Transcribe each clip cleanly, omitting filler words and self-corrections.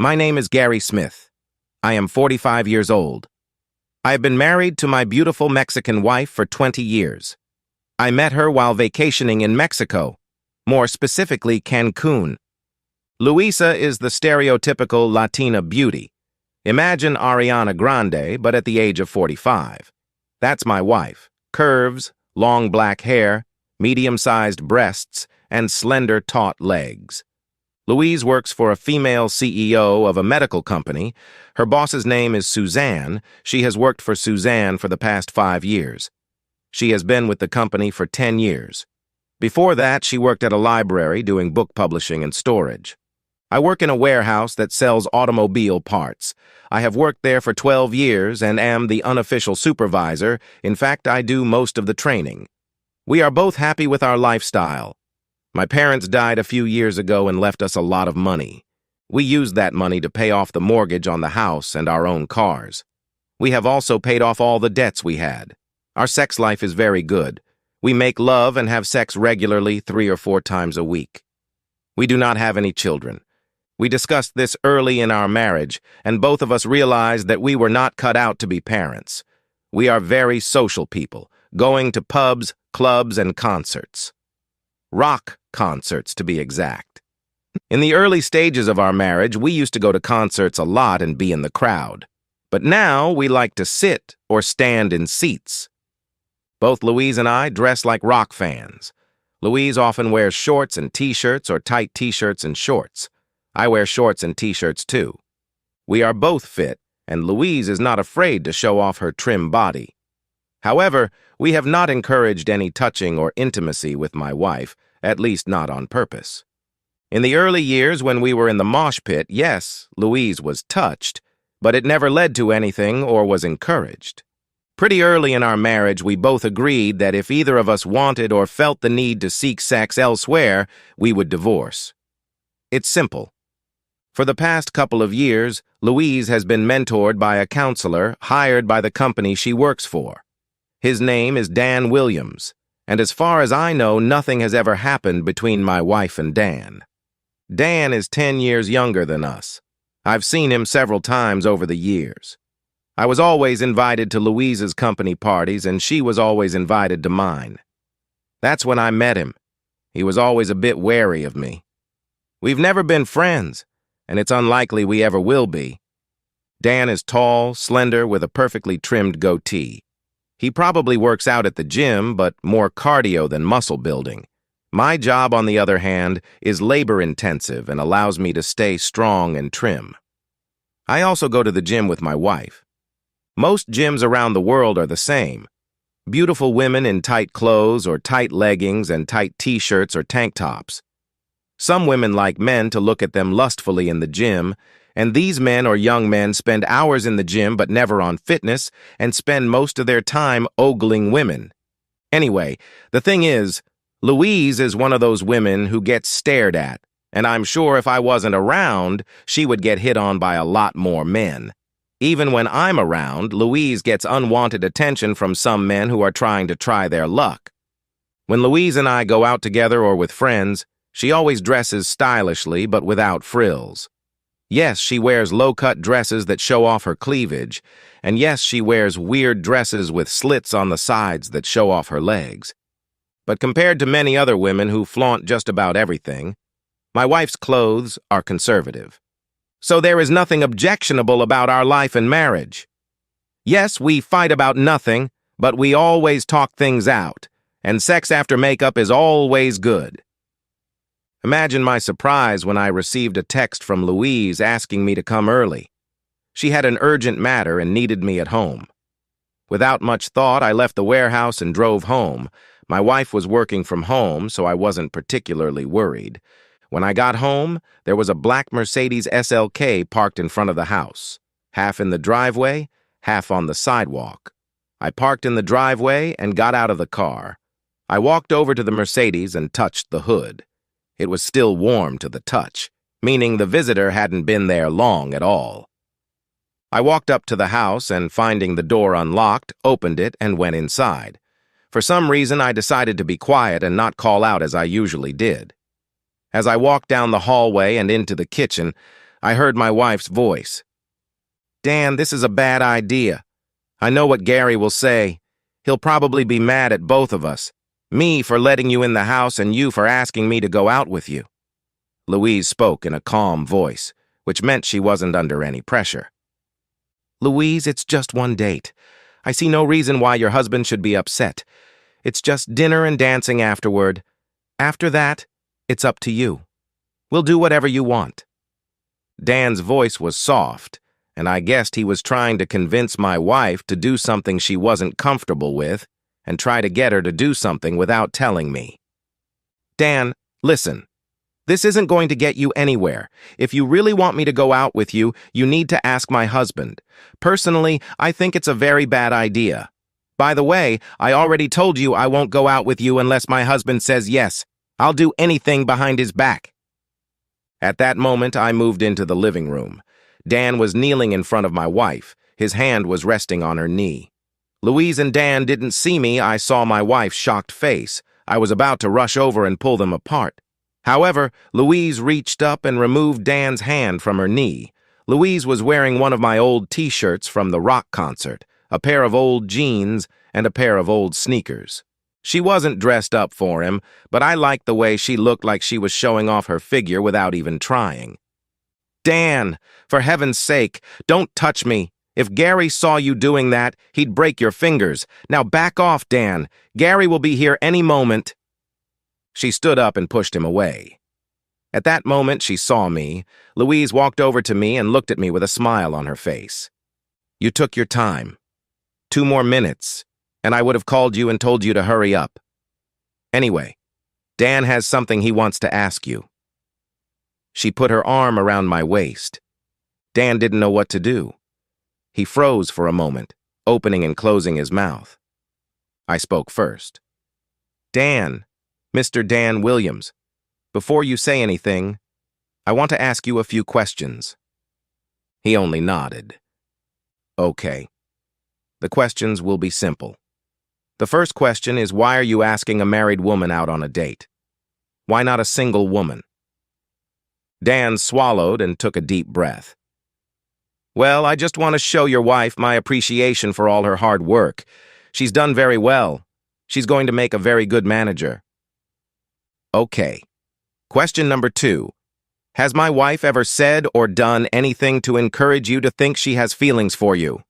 My name is Gary Smith. I am 45 years old. I have been married to my beautiful Mexican wife for 20 years. I met her while vacationing in Mexico, more specifically Cancun. Luisa is the stereotypical Latina beauty. Imagine Ariana Grande, but at the age of 45. That's my wife. Curves, long black hair, medium-sized breasts, and slender, taut legs. Louise works for a female CEO of a medical company. Her boss's name is Suzanne. She has worked for Suzanne for the past 5 years. She has been with the company for 10 years. Before that, she worked at a library doing book publishing and storage. I work in a warehouse that sells automobile parts. I have worked there for 12 years and am the unofficial supervisor. In fact, I do most of the training. We are both happy with our lifestyle. My parents died a few years ago and left us a lot of money. We used that money to pay off the mortgage on the house and our own cars. We have also paid off all the debts we had. Our sex life is very good. We make love and have sex regularly 3 or 4 times a week. We do not have any children. We discussed this early in our marriage, and both of us realized that we were not cut out to be parents. We are very social people, going to pubs, clubs, and concerts. Rock concerts, to be exact. In the early stages of our marriage, we used to go to concerts a lot and be in the crowd. But now we like to sit or stand in seats. Both Louise and I dress like rock fans. Louise often wears shorts and t-shirts or tight t-shirts and shorts. I wear shorts and t-shirts too. We are both fit, and Louise is not afraid to show off her trim body. However, we have not encouraged any touching or intimacy with my wife, at least not on purpose. In the early years when we were in the mosh pit, yes, Louise was touched, but it never led to anything or was encouraged. Pretty early in our marriage, we both agreed that if either of us wanted or felt the need to seek sex elsewhere, we would divorce. It's simple. For the past couple of years, Louise has been mentored by a counselor hired by the company she works for. His name is Dan Williams, and as far as I know, nothing has ever happened between my wife and Dan. Dan is 10 years younger than us. I've seen him several times over the years. I was always invited to Louise's company parties, and she was always invited to mine. That's when I met him. He was always a bit wary of me. We've never been friends, and it's unlikely we ever will be. Dan is tall, slender, with a perfectly trimmed goatee. He probably works out at the gym, but more cardio than muscle building. My job, on the other hand, is labor-intensive and allows me to stay strong and trim. I also go to the gym with my wife. Most gyms around the world are the same. Beautiful women in tight clothes or tight leggings and tight t-shirts or tank tops. Some women like men to look at them lustfully in the gym, and these men or young men spend hours in the gym but never on fitness and spend most of their time ogling women. Anyway, the thing is, Louise is one of those women who gets stared at, and I'm sure if I wasn't around, she would get hit on by a lot more men. Even when I'm around, Louise gets unwanted attention from some men who are trying to try their luck. When Louise and I go out together or with friends, she always dresses stylishly but without frills. Yes, she wears low-cut dresses that show off her cleavage, and yes, she wears weird dresses with slits on the sides that show off her legs. But compared to many other women who flaunt just about everything, my wife's clothes are conservative. So there is nothing objectionable about our life and marriage. Yes, we fight about nothing, but we always talk things out, and sex after makeup is always good. Imagine my surprise when I received a text from Louise asking me to come early. She had an urgent matter and needed me at home. Without much thought, I left the warehouse and drove home. My wife was working from home, so I wasn't particularly worried. When I got home, there was a black Mercedes SLK parked in front of the house, half in the driveway, half on the sidewalk. I parked in the driveway and got out of the car. I walked over to the Mercedes and touched the hood. It was still warm to the touch, meaning the visitor hadn't been there long at all. I walked up to the house and, finding the door unlocked, opened it and went inside. For some reason, I decided to be quiet and not call out as I usually did. As I walked down the hallway and into the kitchen, I heard my wife's voice. Dan, this is a bad idea. I know what Gary will say. He'll probably be mad at both of us. Me for letting you in the house and you for asking me to go out with you. Louise spoke in a calm voice, which meant she wasn't under any pressure. Louise, it's just one date. I see no reason why your husband should be upset. It's just dinner and dancing afterward. After that, it's up to you. We'll do whatever you want. Dan's voice was soft, and I guessed he was trying to convince my wife to do something she wasn't comfortable with and try to get her to do something without telling me. Dan, listen. This isn't going to get you anywhere. If you really want me to go out with you, you need to ask my husband. Personally, I think it's a very bad idea. By the way, I already told you I won't go out with you unless my husband says yes. I'll do anything behind his back. At that moment, I moved into the living room. Dan was kneeling in front of my wife. His hand was resting on her knee. Louise and Dan didn't see me. I saw my wife's shocked face. I was about to rush over and pull them apart. However, Louise reached up and removed Dan's hand from her knee. Louise was wearing one of my old t-shirts from the rock concert, a pair of old jeans, and a pair of old sneakers. She wasn't dressed up for him, but I liked the way she looked like she was showing off her figure without even trying. Dan, for heaven's sake, don't touch me. If Gary saw you doing that, he'd break your fingers. Now back off, Dan. Gary will be here any moment. She stood up and pushed him away. At that moment, she saw me. Louise walked over to me and looked at me with a smile on her face. You took your time. 2 more minutes, and I would have called you and told you to hurry up. Anyway, Dan has something he wants to ask you. She put her arm around my waist. Dan didn't know what to do. He froze for a moment, opening and closing his mouth. I spoke first. Dan, Mr. Dan Williams, before you say anything, I want to ask you a few questions. He only nodded. Okay. The questions will be simple. The first question is, why are you asking a married woman out on a date? Why not a single woman? Dan swallowed and took a deep breath. Well, I just want to show your wife my appreciation for all her hard work. She's done very well. She's going to make a very good manager. Okay. Question number 2. Has my wife ever said or done anything to encourage you to think she has feelings for you?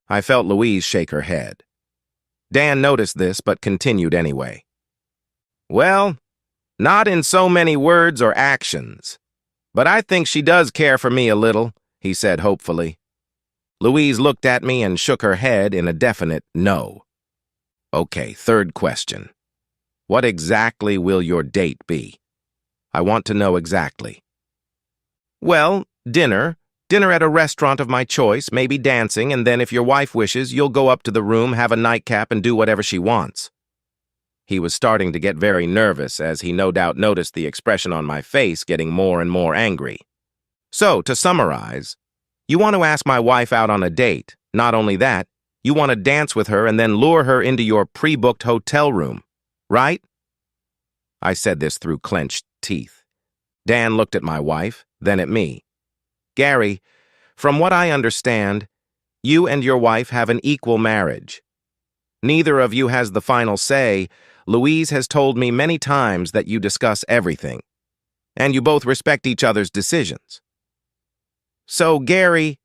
I felt Louise shake her head. Dan noticed this, but continued anyway. Well, not in so many words or actions. But I think she does care for me a little, he said hopefully. Louise looked at me and shook her head in a definite no. Okay, third question. What exactly will your date be? I want to know exactly. Well, dinner. Dinner at a restaurant of my choice, maybe dancing, and then if your wife wishes, you'll go up to the room, have a nightcap, and do whatever she wants. He was starting to get very nervous, as he no doubt noticed the expression on my face getting more and more angry. So, to summarize, you want to ask my wife out on a date. Not only that, you want to dance with her and then lure her into your pre-booked hotel room, right? I said this through clenched teeth. Dan looked at my wife, then at me. Gary, from what I understand, you and your wife have an equal marriage. Neither of you has the final say. Louise has told me many times that you discuss everything, and you both respect each other's decisions. So, Gary,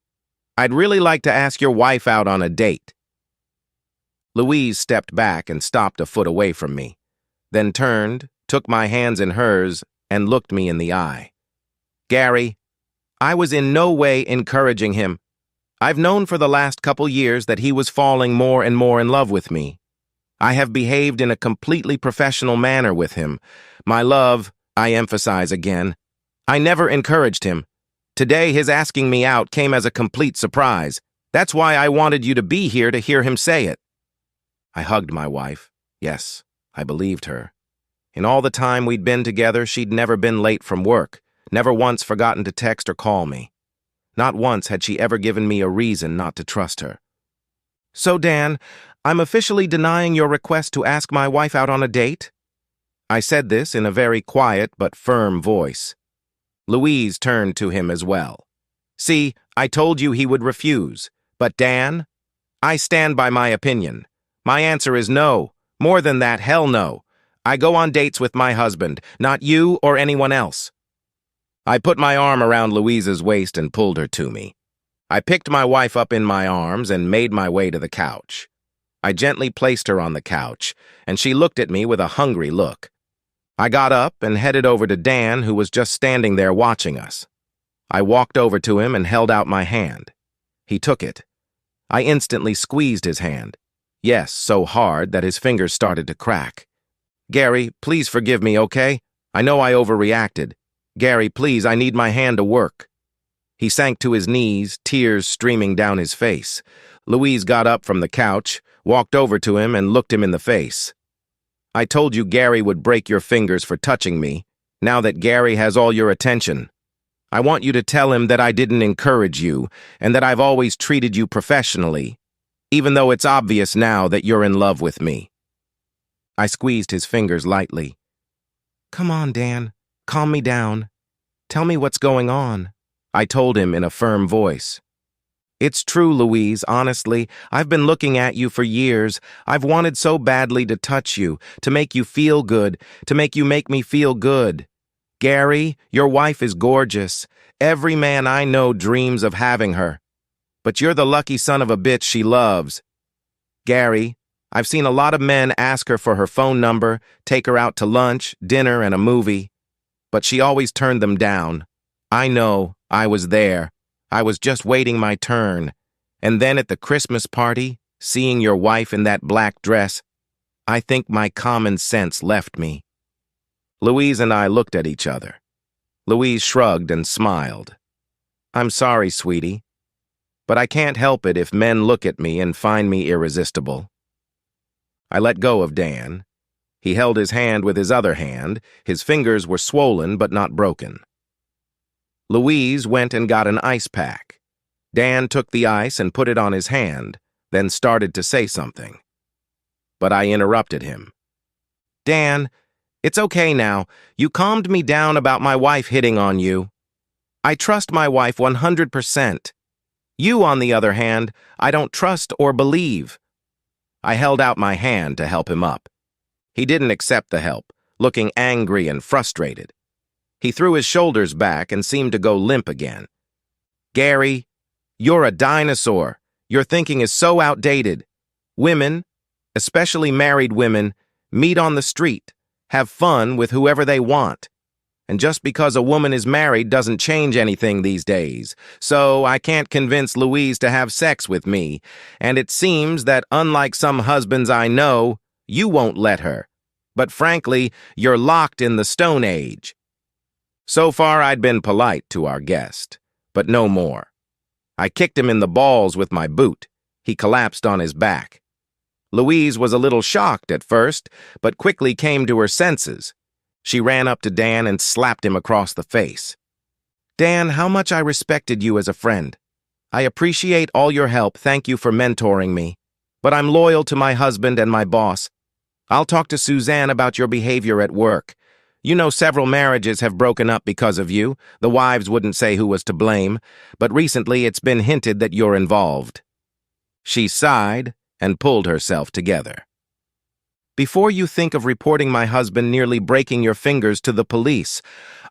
I'd really like to ask your wife out on a date. Louise stepped back and stopped a foot away from me, then turned, took my hands in hers, and looked me in the eye. Gary, I was in no way encouraging him. I've known for the last couple years that he was falling more and more in love with me. I have behaved in a completely professional manner with him. My love, I emphasize again, I never encouraged him. Today, his asking me out came as a complete surprise. That's why I wanted you to be here to hear him say it. I hugged my wife. Yes, I believed her. In all the time we'd been together, she'd never been late from work. Never once forgotten to text or call me. Not once had she ever given me a reason not to trust her. So, Dan, I'm officially denying your request to ask my wife out on a date? I said this in a very quiet but firm voice. Louise turned to him as well. See, I told you he would refuse. But Dan? I stand by my opinion. My answer is no. More than that, hell no. I go on dates with my husband, not you or anyone else. I put my arm around Louise's waist and pulled her to me. I picked my wife up in my arms and made my way to the couch. I gently placed her on the couch, and she looked at me with a hungry look. I got up and headed over to Dan, who was just standing there watching us. I walked over to him and held out my hand. He took it. I instantly squeezed his hand. Yes, so hard that his fingers started to crack. Gary, please forgive me, okay? I know I overreacted. Gary, please, I need my hand to work. He sank to his knees, tears streaming down his face. Louise got up from the couch, walked over to him, and looked him in the face. I told you Gary would break your fingers for touching me. Now that Gary has all your attention, I want you to tell him that I didn't encourage you and that I've always treated you professionally, even though it's obvious now that you're in love with me. I squeezed his fingers lightly. Come on, Dan. Calm me down. Tell me what's going on, I told him in a firm voice. It's true, Louise, honestly. I've been looking at you for years. I've wanted so badly to touch you, to make you feel good, to make you make me feel good. Gary, your wife is gorgeous. Every man I know dreams of having her. But you're the lucky son of a bitch she loves. Gary, I've seen a lot of men ask her for her phone number, take her out to lunch, dinner, and a movie. But she always turned them down. I know, I was there. I was just waiting my turn. And then at the Christmas party, seeing your wife in that black dress, I think my common sense left me. Louise and I looked at each other. Louise shrugged and smiled. I'm sorry, sweetie, but I can't help it if men look at me and find me irresistible. I let go of Dan. He held his hand with his other hand. His fingers were swollen but not broken. Louise went and got an ice pack. Dan took the ice and put it on his hand, then started to say something. But I interrupted him. Dan, it's okay now. You calmed me down about my wife hitting on you. I trust my wife 100%. You, on the other hand, I don't trust or believe. I held out my hand to help him up. He didn't accept the help, looking angry and frustrated. He threw his shoulders back and seemed to go limp again. Gary, you're a dinosaur. Your thinking is so outdated. Women, especially married women, meet on the street, have fun with whoever they want. And just because a woman is married doesn't change anything these days. So I can't convince Louise to have sex with me. And it seems that unlike some husbands I know, you won't let her. But frankly, you're locked in the Stone Age. So far, I'd been polite to our guest, but no more. I kicked him in the balls with my boot. He collapsed on his back. Louise was a little shocked at first, but quickly came to her senses. She ran up to Dan and slapped him across the face. Dan, how much I respected you as a friend. I appreciate all your help. Thank you for mentoring me. But I'm loyal to my husband and my boss. I'll talk to Suzanne about your behavior at work. You know several marriages have broken up because of you. The wives wouldn't say who was to blame, but recently it's been hinted that you're involved. She sighed and pulled herself together. Before you think of reporting my husband nearly breaking your fingers to the police,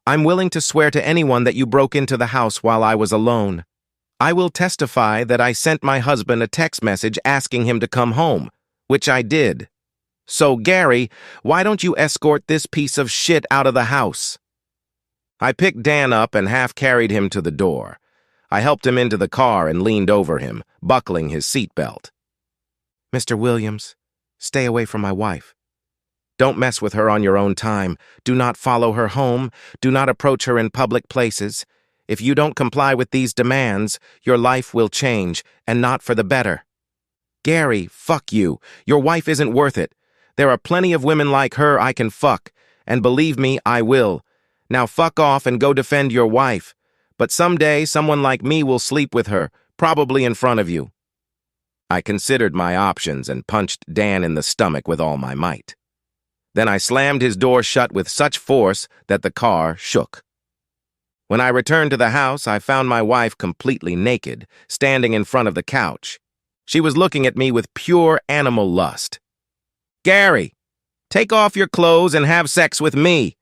I'm willing to swear to anyone that you broke into the house while I was alone. I will testify that I sent my husband a text message asking him to come home, which I did. So, Gary, why don't you escort this piece of shit out of the house? I picked Dan up and half-carried him to the door. I helped him into the car and leaned over him, buckling his seatbelt. Mr. Williams, stay away from my wife. Don't mess with her on your own time. Do not follow her home. Do not approach her in public places. If you don't comply with these demands, your life will change, and not for the better. Gary, fuck you. Your wife isn't worth it. There are plenty of women like her I can fuck, and believe me, I will. Now fuck off and go defend your wife. But someday, someone like me will sleep with her, probably in front of you. I considered my options and punched Dan in the stomach with all my might. Then I slammed his door shut with such force that the car shook. When I returned to the house, I found my wife completely naked, standing in front of the couch. She was looking at me with pure animal lust. "Gary, take off your clothes and have sex with me."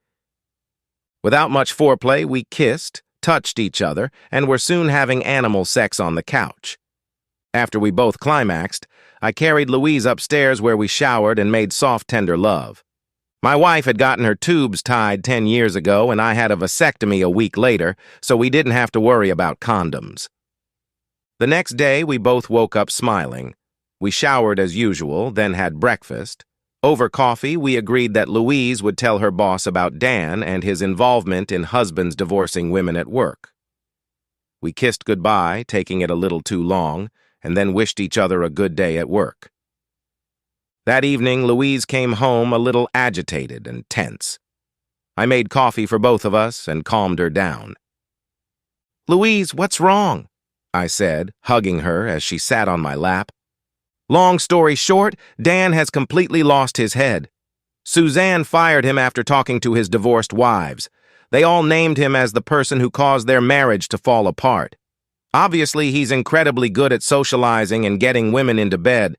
Without much foreplay, we kissed, touched each other, and were soon having animal sex on the couch. After we both climaxed, I carried Louise upstairs where we showered and made soft, tender love. My wife had gotten her tubes tied 10 years ago, and I had a vasectomy a week later, so we didn't have to worry about condoms. The next day, we both woke up smiling. We showered as usual, then had breakfast. Over coffee, we agreed that Louise would tell her boss about Dan and his involvement in husbands divorcing women at work. We kissed goodbye, taking it a little too long, and then wished each other a good day at work. That evening, Louise came home a little agitated and tense. I made coffee for both of us and calmed her down. "Louise, what's wrong?" I said, hugging her as she sat on my lap. "Long story short, Dan has completely lost his head. Suzanne fired him after talking to his divorced wives. They all named him as the person who caused their marriage to fall apart. Obviously, he's incredibly good at socializing and getting women into bed,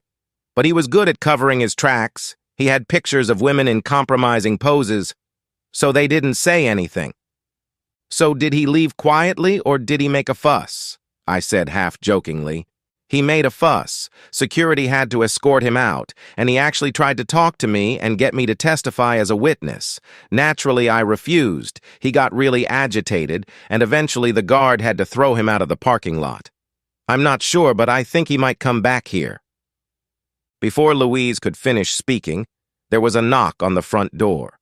but he was good at covering his tracks. He had pictures of women in compromising poses, so they didn't say anything." "So did he leave quietly or did he make a fuss?" I said half-jokingly. "He made a fuss. Security had to escort him out, and he actually tried to talk to me and get me to testify as a witness. Naturally, I refused. He got really agitated, and eventually the guard had to throw him out of the parking lot. I'm not sure, but I think he might come back here." Before Louise could finish speaking, there was a knock on the front door.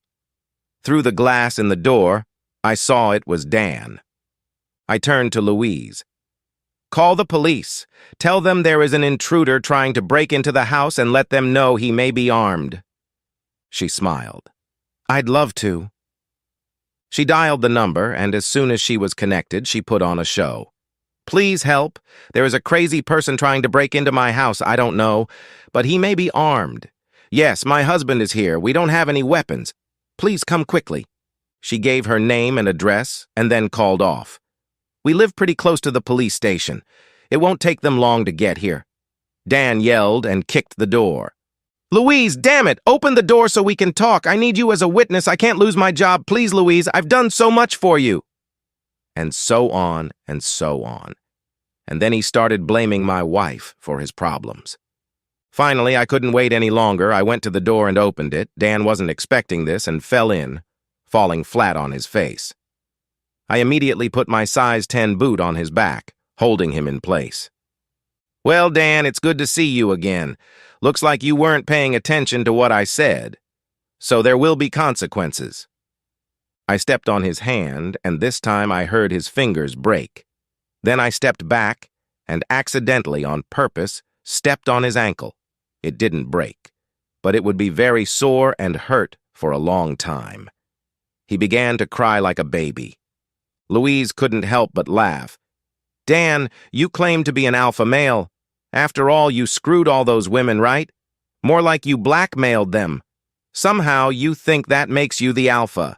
Through the glass in the door, I saw it was Dan. I turned to Louise. "Call the police. Tell them there is an intruder trying to break into the house and let them know he may be armed." She smiled. "I'd love to." She dialed the number, and as soon as she was connected, she put on a show. "Please help. There is a crazy person trying to break into my house. I don't know, but he may be armed. Yes, my husband is here. We don't have any weapons. Please come quickly." She gave her name and address, and then called off. "We live pretty close to the police station. It won't take them long to get here." Dan yelled and kicked the door. "Louise, damn it! Open the door so we can talk. I need you as a witness. I can't lose my job. Please, Louise, I've done so much for you." And so on and so on. And then he started blaming my wife for his problems. Finally, I couldn't wait any longer. I went to the door and opened it. Dan wasn't expecting this and fell in, falling flat on his face. I immediately put my size 10 boot on his back, holding him in place. "Well, Dan, it's good to see you again. Looks like you weren't paying attention to what I said. So there will be consequences." I stepped on his hand, and this time I heard his fingers break. Then I stepped back and accidentally, on purpose, stepped on his ankle. It didn't break, but it would be very sore and hurt for a long time. He began to cry like a baby. Louise couldn't help but laugh. "Dan, you claim to be an alpha male. After all, you screwed all those women, right? More like you blackmailed them. Somehow you think that makes you the alpha.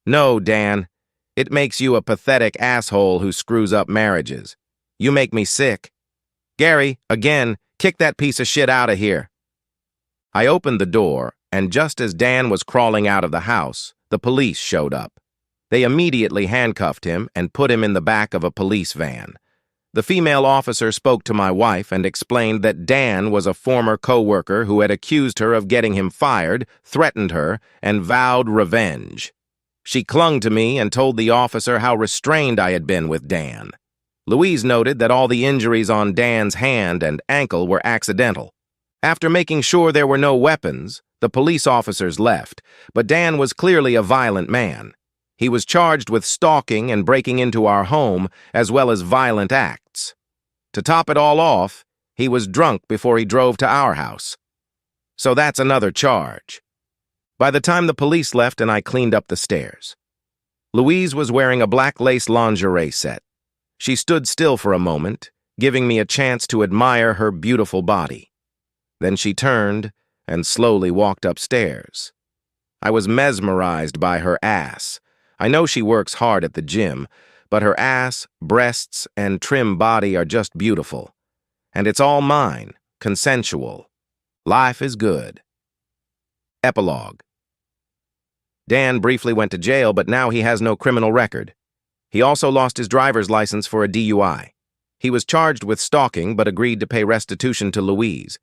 No, Dan. It makes you a pathetic asshole who screws up marriages. You make me sick. Gary, again, kick that piece of shit out of here." I opened the door, and just as Dan was crawling out of the house, the police showed up. They immediately handcuffed him and put him in the back of a police van. The female officer spoke to my wife and explained that Dan was a former co-worker who had accused her of getting him fired, threatened her, and vowed revenge. She clung to me and told the officer how restrained I had been with Dan. Louise noted that all the injuries on Dan's hand and ankle were accidental. After making sure there were no weapons, the police officers left, but Dan was clearly a violent man. He was charged with stalking and breaking into our home, as well as violent acts. To top it all off, he was drunk before he drove to our house. So that's another charge. By the time the police left and I cleaned up the stairs, Louise was wearing a black lace lingerie set. She stood still for a moment, giving me a chance to admire her beautiful body. Then she turned and slowly walked upstairs. I was mesmerized by her ass. I know she works hard at the gym, but her ass, breasts, and trim body are just beautiful. And it's all mine, consensual. Life is good. Epilogue. Dan briefly went to jail, but now he has no criminal record. He also lost his driver's license for a DUI. He was charged with stalking, but agreed to pay restitution to Louise.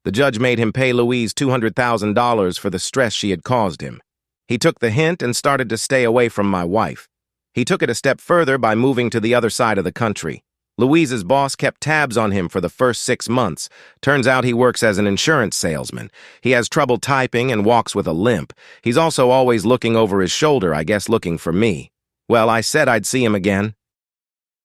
The judge made him pay Louise $200,000 for the stress she had caused him. He took the hint and started to stay away from my wife. He took it a step further by moving to the other side of the country. Louise's boss kept tabs on him for the first 6 months. Turns out he works as an insurance salesman. He has trouble typing and walks with a limp. He's also always looking over his shoulder, I guess looking for me. Well, I said I'd see him again.